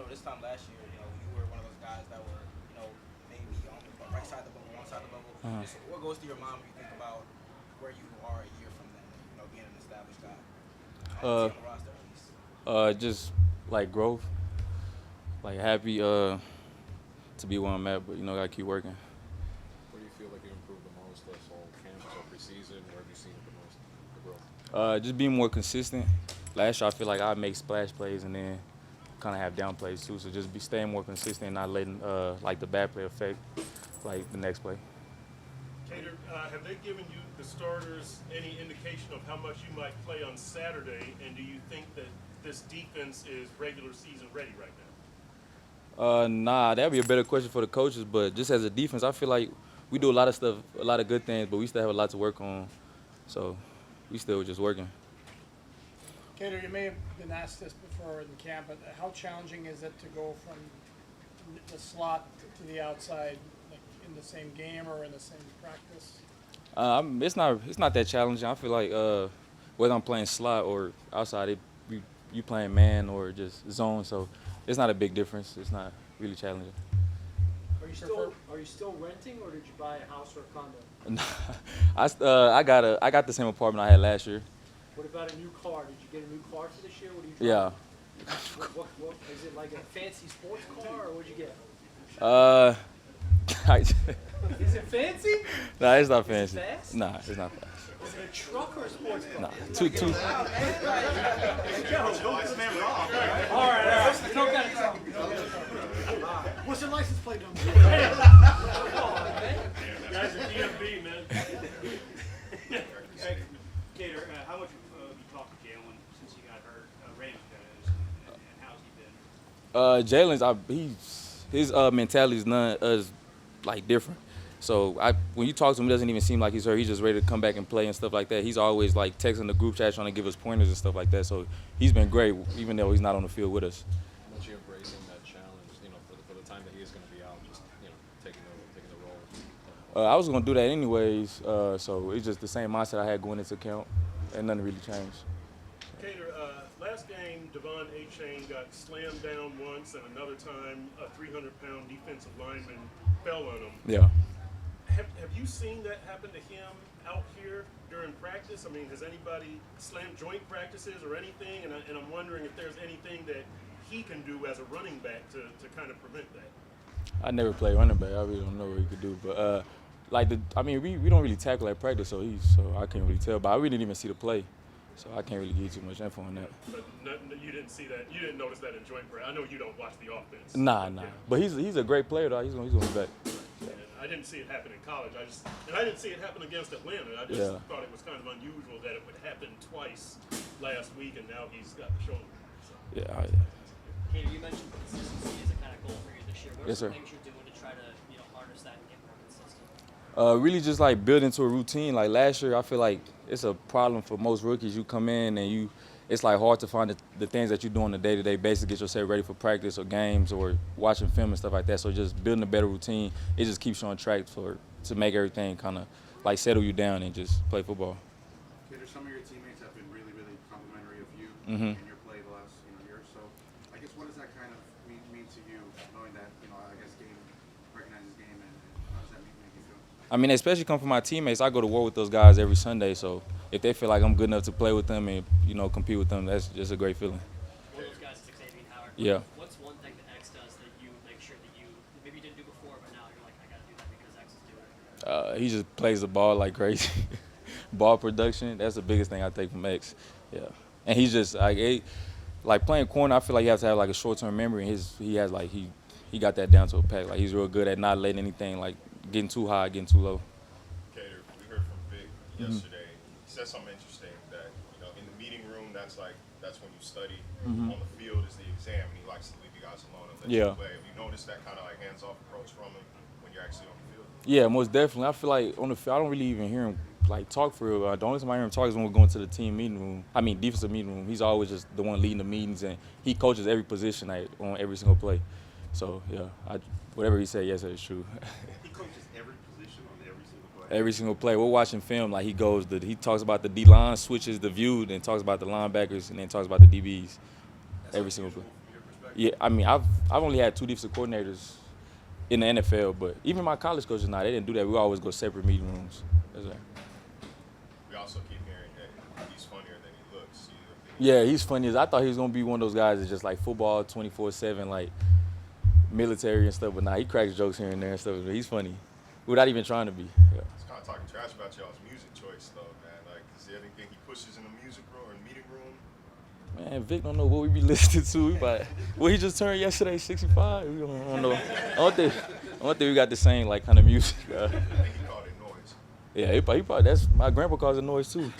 this time last year, you were one of those guys that were, maybe on the right side of the bubble, wrong side of the bubble. Just what goes through your mind when you think about where you are a year from then, being an established guy on the roster at least? Just like growth, like happy to be where I'm at, but gotta keep working. Where do you feel like you improved the most this whole camp or preseason? Where have you seen it the most, the growth? Just being more consistent. Last year, I feel like I make splash plays and then kind of have down plays too. So just be staying more consistent and not letting like the bad play affect like the next play. Kader, have they given you, the starters, any indication of how much you might play on Saturday? And do you think that this defense is regular season ready right now? Nah, that'd be a better question for the coaches. But just as a defense, I feel like we do a lot of stuff, a lot of good things, but we still have a lot to work on. So we still just working. Kader, you may have been asked this before in camp, but how challenging is it to go from the slot to the outside, like in the same game or in the same practice? It's not that challenging. I feel like whether I'm playing slot or outside, you playing man or just zone, so it's not a big difference. It's not really challenging. Are you still renting, or did you buy a house or a condo? I got the same apartment I had last year. What about a new car? Did you get a new car for this year? What do you Yeah. drive? What is it, like a fancy sports car, or what'd you get? Is it fancy? Nah, it's not fancy. Is it fast? Nah, it's not fast. Is it a truck or a sports car? Nah, two. All right. What's your license plate number? You guys are DMV, man. Kader, how much have you talked to Jalen since he got hurt? Raymond does, and how's he been? Jalen's, his mentality is like different. So when you talk to him, it doesn't even seem like he's hurt. He's just ready to come back and play and stuff like that. He's always like texting the group chat trying to give us pointers and stuff like that. So he's been great, even though he's not on the field with us. How much are you embracing that challenge, for the time that he is going to be out, just, taking the role? I was going to do that anyways, so it's just the same mindset I had going into camp, and nothing really changed. Kader, last game, Devon A-Chain got slammed down once, and another time a 300-pound defensive lineman fell on him. Yeah. Have you seen that happen to him out here during practice? I mean, has anybody slammed joint practices or anything? And I'm wondering if there's anything that he can do as a running back to kind of prevent that. I never played running back. I really don't know what he could do. But we don't really tackle at practice, so I can't really tell. But I really didn't even see the play, so I can't really give you too much info on that. But you didn't see that. You didn't notice that in joint practice. I know you don't watch the offense. Nah. Yeah. But he's a great player though. He's gonna be back. I didn't see it happen in college. I didn't see it happen against Atlanta. I just thought it was kind of unusual that it would happen twice last week, and now he's got the shoulder. So. Yeah. Kader, you mentioned consistency as a kind of goal for you this year. What are Yes, some sir. things you're doing to try to harness that and get more consistent? Really just like building to a routine. Like last year, I feel like it's a problem for most rookies. You come in and it's like hard to find the things that you do on a day-to-day basis to get yourself ready for practice or games or watching film and stuff like that. So just building a better routine, it just keeps you on track to make everything kind of like settle you down and just play football. Kader, some of your teammates have been really, really complimentary of you Mm-hmm. in your play the last year or so. I guess what does that kind of mean to you, knowing that game recognizes game, and how does that make you feel? I mean, especially come from my teammates. I go to war with those guys every Sunday, so if they feel like I'm good enough to play with them and compete with them, that's just a great feeling. One of those guys is Xavier Howard. Yeah. What's one thing that X does that you make sure that you maybe you didn't do before, but now you're like, I got to do that because X is doing it? He just plays the ball like crazy. Ball production, that's the biggest thing I take from X. Yeah. And he's just like playing corner, I feel like you have to have like a short-term memory. And he got that down to a pack. Like he's real good at not letting anything like getting too high, getting too low. Kader, we heard from Vic yesterday. He said something interesting that in the meeting room, that's when you study. On the field is the exam, and he likes to leave you guys alone and let you play. Have you noticed that kind of like hands-off approach from him when you're actually on the field? Yeah, most definitely. I feel like on the field, I don't really even hear him like talk for real. The only time I hear him talk is when we're going to the team meeting room. I mean, defensive meeting room. He's always just the one leading the meetings, and he coaches every position on every single play. So yeah, whatever he said yesterday is true. He coaches every position on every single play. Every single play. We're watching film. Like he talks about the D-line, switches the view, then talks about the linebackers, and then talks about the DBs. Every single play. From your perspective? Yeah, I mean, I've only had 2 defensive coordinators in the NFL, but even my college coaches now, they didn't do that. We always go separate meeting rooms. That's right. We also keep hearing that he's funnier than he looks. Yeah, he's funny. I thought he was gonna be one of those guys that's just like football 24/7, like military and stuff. But nah, he cracks jokes here and there and stuff. But he's funny, without even trying to be. Yeah. It's kind of talking trash about y'all's music choice, though, man. Like, is there anything he pushes in the music room or meeting room? Man, Vic don't know what we be listening to. But well, he just turned yesterday, 65. We don't know. I don't think we got the same like kind of music. I think he called it noise. Yeah, he probably that's my grandpa calls it noise too.